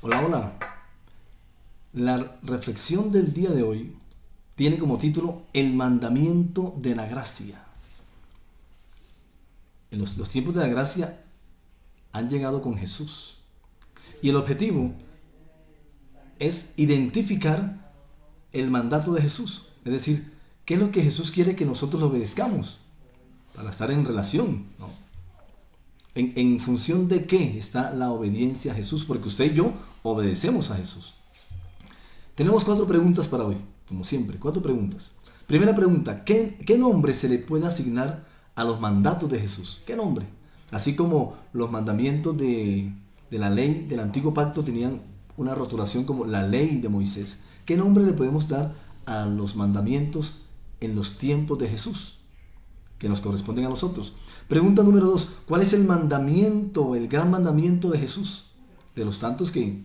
Hola, hola. La reflexión del día de hoy tiene como título El mandamiento de la gracia. En los tiempos de la gracia han llegado con Jesús. Y el objetivo es identificar el mandato de Jesús. Es decir, qué es lo que Jesús quiere que nosotros obedezcamos para estar en relación, ¿no? En función de qué está la obediencia a Jesús, porque usted y yo obedecemos a Jesús. Tenemos 4 preguntas para hoy, como siempre, 4 preguntas. Primera pregunta, ¿qué nombre se le puede asignar a los mandatos de Jesús? ¿Qué nombre? Así como los mandamientos de la ley del antiguo pacto tenían una rotulación como la ley de Moisés. ¿Qué nombre le podemos dar a los mandamientos en los tiempos de Jesús, que nos corresponden a nosotros? Pregunta número 2, ¿cuál es el mandamiento, el gran mandamiento de Jesús? De los tantos que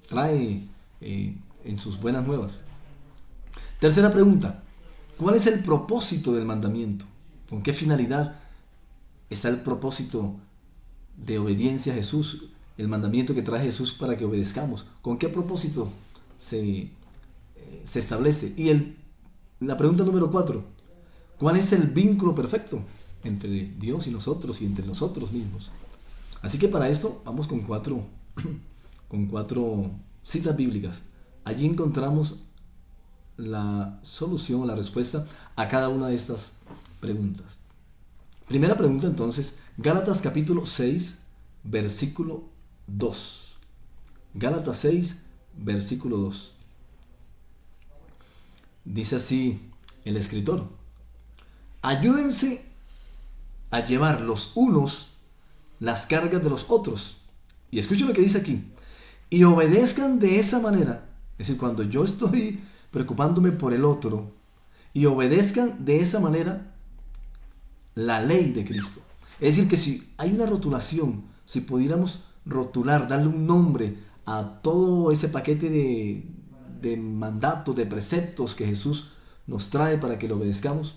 trae en sus buenas nuevas. Tercera pregunta, ¿cuál es el propósito del mandamiento? ¿Con qué finalidad está el propósito de obediencia a Jesús? El mandamiento que trae Jesús para que obedezcamos. ¿Con qué propósito se establece? Y la pregunta número 4, ¿cuál es el vínculo perfecto entre Dios y nosotros y entre nosotros mismos? Así que para esto vamos con cuatro citas bíblicas. Allí encontramos la solución o la respuesta a cada una de estas preguntas. Primera pregunta entonces, Gálatas capítulo 6, versículo 2. Gálatas 6, versículo 2. Dice así el escritor: ayúdense a llevar los unos las cargas de los otros. Y escuchen lo que dice aquí. Y obedezcan de esa manera. Es decir, cuando yo estoy preocupándome por el otro, y obedezcan de esa manera la ley de Cristo. Es decir, que si hay una rotulación, si pudiéramos rotular, darle un nombre a todo ese paquete de mandatos, de preceptos que Jesús nos trae para que lo obedezcamos,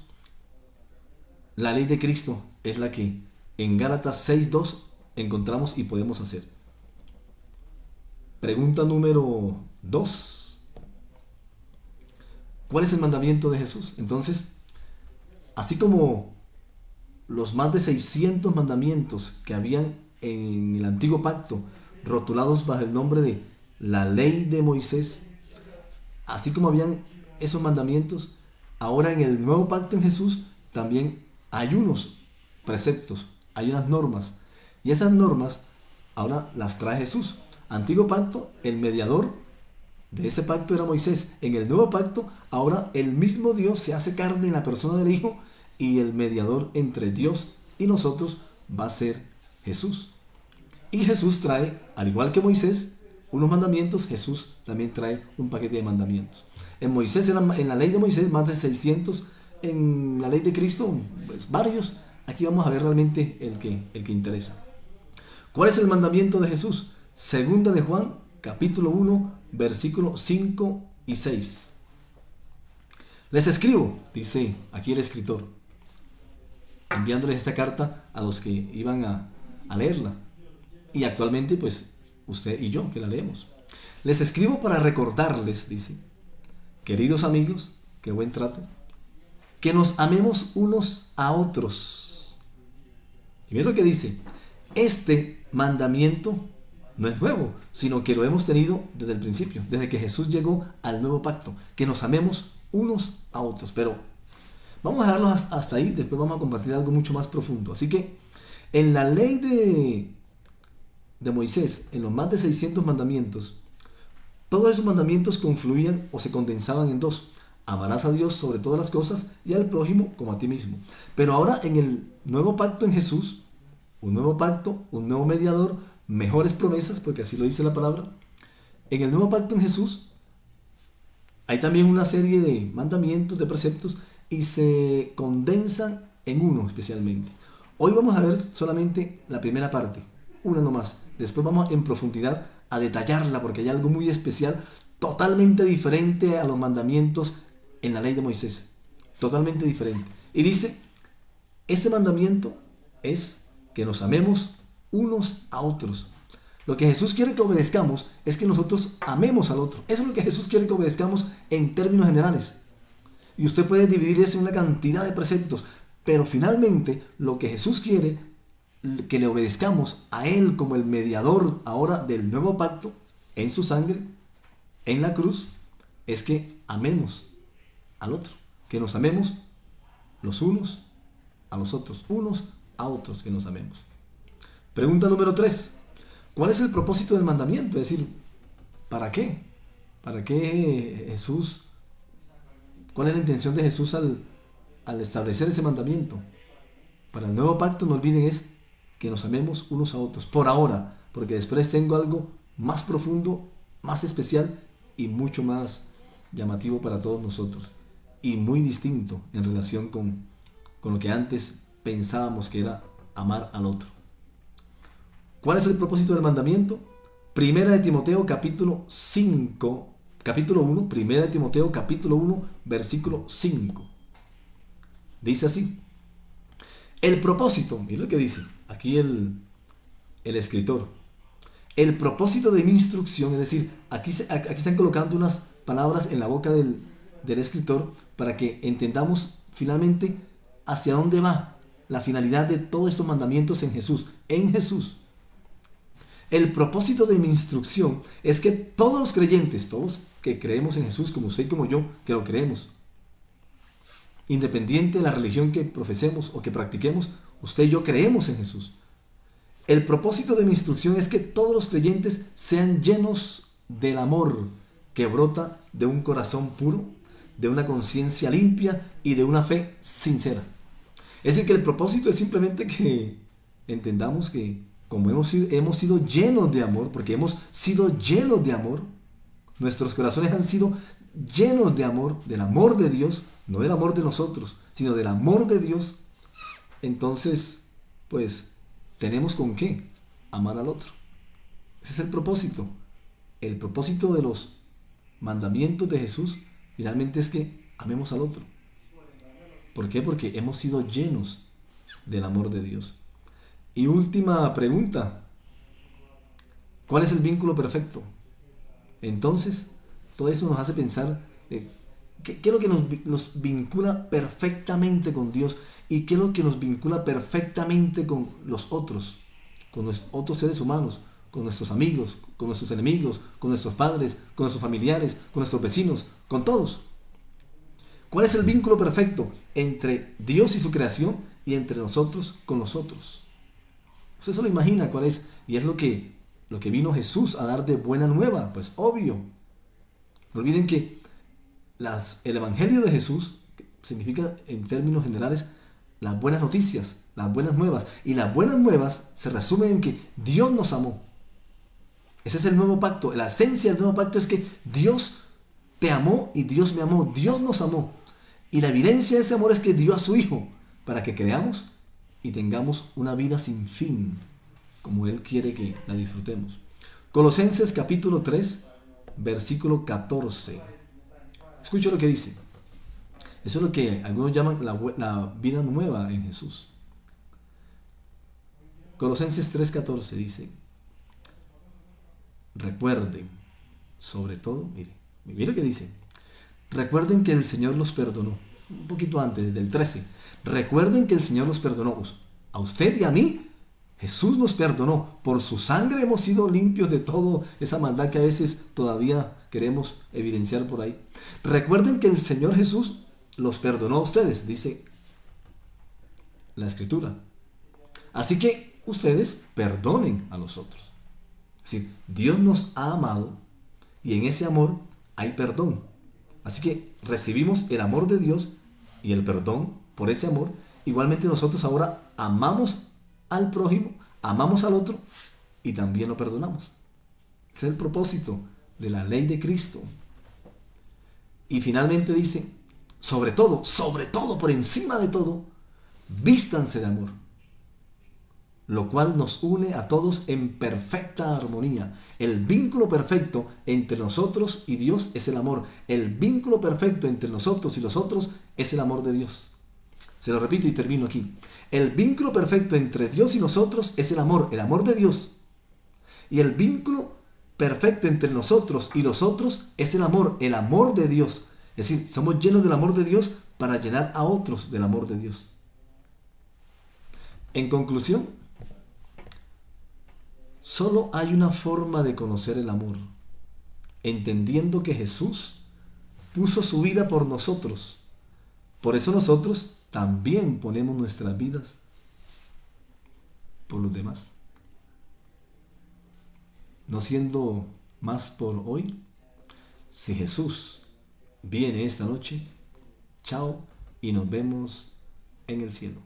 la ley de Cristo es la que en Gálatas 6.2 encontramos y podemos hacer. Pregunta número 2. ¿Cuál es el mandamiento de Jesús? Entonces, así como los más de 600 mandamientos que habían en el antiguo pacto, rotulados bajo el nombre de la ley de Moisés, así como habían esos mandamientos, ahora en el nuevo pacto en Jesús también hay unos preceptos, hay unas normas. Y esas normas ahora las trae Jesús. Antiguo pacto, el mediador de ese pacto era Moisés. En el nuevo pacto, ahora el mismo Dios se hace carne en la persona del Hijo, y el mediador entre Dios y nosotros va a ser Jesús. Y Jesús trae, al igual que Moisés, unos mandamientos. Jesús también trae un paquete de mandamientos. En la ley de Moisés, más de 600. En la ley de Cristo, pues, varios. Aquí vamos a ver realmente el que interesa. ¿Cuál es el mandamiento de Jesús? Segunda de Juan, capítulo 1, versículos 5 y 6. Les escribo, dice aquí el escritor, enviándoles esta carta a los que iban a leerla. Y actualmente, pues, usted y yo, que la leemos. Les escribo para recordarles, dice, queridos amigos, qué buen trato, que nos amemos unos a otros. Y miren lo que dice: este mandamiento no es nuevo, sino que lo hemos tenido desde el principio, desde que Jesús llegó al nuevo pacto, que nos amemos unos a otros. Pero vamos a dejarlo hasta ahí, después vamos a compartir algo mucho más profundo. Así que en la ley de Moisés, en los más de 600 mandamientos, todos esos mandamientos confluían o se condensaban en 2. Amarás a Dios sobre todas las cosas y al prójimo como a ti mismo. Pero ahora en el nuevo pacto en Jesús, un nuevo pacto, un nuevo mediador, mejores promesas, porque así lo dice la palabra. En el nuevo pacto en Jesús hay también una serie de mandamientos, de preceptos, y se condensan en uno especialmente. Hoy vamos a ver solamente la primera parte, una nomás. Después vamos en profundidad a detallarla, porque hay algo muy especial, totalmente diferente a los mandamientos en la ley de Moisés. Totalmente diferente. Y dice, este mandamiento es que nos amemos unos a otros. Lo que Jesús quiere que obedezcamos es que nosotros amemos al otro. Eso es lo que Jesús quiere que obedezcamos en términos generales. Y usted puede dividir eso en una cantidad de preceptos, pero finalmente lo que Jesús quiere que le obedezcamos a Él como el mediador ahora del nuevo pacto, en su sangre, en la cruz, es que amemos al otro, que nos amemos los unos a los otros, unos a otros, que nos amemos. Pregunta número 3. ¿Cuál es el propósito del mandamiento? Es decir, ¿para qué? ¿Para qué Jesús? ¿Cuál es la intención de Jesús al establecer ese mandamiento? Para el nuevo pacto, no olviden, es que nos amemos unos a otros. Por ahora, porque después tengo algo más profundo, más especial y mucho más llamativo para todos nosotros. Y muy distinto en relación con lo que antes pensábamos que era amar al otro. ¿Cuál es el propósito del mandamiento? Primera de Timoteo capítulo 1, Primera de Timoteo capítulo 1, versículo 5. Dice así. El propósito, mira lo que dice aquí el escritor. El propósito de mi instrucción, es decir, aquí están colocando unas palabras en la boca del escritor para que entendamos finalmente hacia dónde va la finalidad de todos estos mandamientos en Jesús. En Jesús. El propósito de mi instrucción es que todos los creyentes, todos que creemos en Jesús, como usted y como yo, que lo creemos, independiente de la religión que profesemos o que practiquemos, usted y yo creemos en Jesús. El propósito de mi instrucción es que todos los creyentes sean llenos del amor que brota de un corazón puro, de una conciencia limpia y de una fe sincera. Es decir, que el propósito es simplemente que entendamos que como hemos sido llenos de amor, porque hemos sido llenos de amor, nuestros corazones han sido llenos de amor, del amor de Dios, no del amor de nosotros, sino del amor de Dios. Entonces, pues, tenemos con qué amar al otro. Ese es el propósito. El propósito de los mandamientos de Jesús finalmente es que amemos al otro. ¿Por qué? Porque hemos sido llenos del amor de Dios. Y última pregunta. ¿Cuál es el vínculo perfecto? Entonces, todo eso nos hace pensar ¿qué es lo que nos vincula perfectamente con Dios? ¿Y qué es lo que nos vincula perfectamente con los otros? Con los otros seres humanos, con nuestros amigos, con nuestros enemigos, con nuestros padres, con nuestros familiares, con nuestros vecinos, con todos. ¿Cuál es el vínculo perfecto entre Dios y su creación y entre nosotros con nosotros? Usted se lo imagina cuál es, y es lo que vino Jesús a dar de buena nueva, pues obvio. No olviden que el Evangelio de Jesús significa en términos generales las buenas noticias, las buenas nuevas. Y las buenas nuevas se resumen en que Dios nos amó. Ese es el nuevo pacto. La esencia del nuevo pacto es que Dios te amó y Dios me amó. Dios nos amó. Y la evidencia de ese amor es que dio a su Hijo para que creamos y tengamos una vida sin fin, como Él quiere que la disfrutemos. Colosenses capítulo 3, versículo 14. Escucha lo que dice. Eso es lo que algunos llaman la vida nueva en Jesús. Colosenses 3:14 dice: recuerden, sobre todo, mire lo que dice. Recuerden que el Señor los perdonó. Un poquito antes, del 13. Recuerden que el Señor los perdonó. A usted y a mí, Jesús nos perdonó. Por su sangre hemos sido limpios de toda esa maldad que a veces todavía queremos evidenciar por ahí. Recuerden que el Señor Jesús los perdonó a ustedes, dice la Escritura. Así que ustedes perdonen a los otros. Es decir, Dios nos ha amado y en ese amor hay perdón. Así que recibimos el amor de Dios y el perdón por ese amor. Igualmente nosotros ahora amamos al prójimo, amamos al otro y también lo perdonamos. Ese es el propósito de la ley de Cristo. Y finalmente dice, sobre todo, por encima de todo, vístanse de amor, lo cual nos une a todos en perfecta armonía. El vínculo perfecto entre nosotros y Dios es el amor. El vínculo perfecto entre nosotros y los otros es el amor de Dios. Se lo repito y termino aquí. El vínculo perfecto entre Dios y nosotros es el amor de Dios. Y el vínculo perfecto entre nosotros y los otros es el amor de Dios. Es decir, somos llenos del amor de Dios para llenar a otros del amor de Dios. En conclusión, solo hay una forma de conocer el amor, entendiendo que Jesús puso su vida por nosotros. Por eso nosotros también ponemos nuestras vidas por los demás. No siendo más por hoy, si Jesús viene esta noche, chao y nos vemos en el cielo.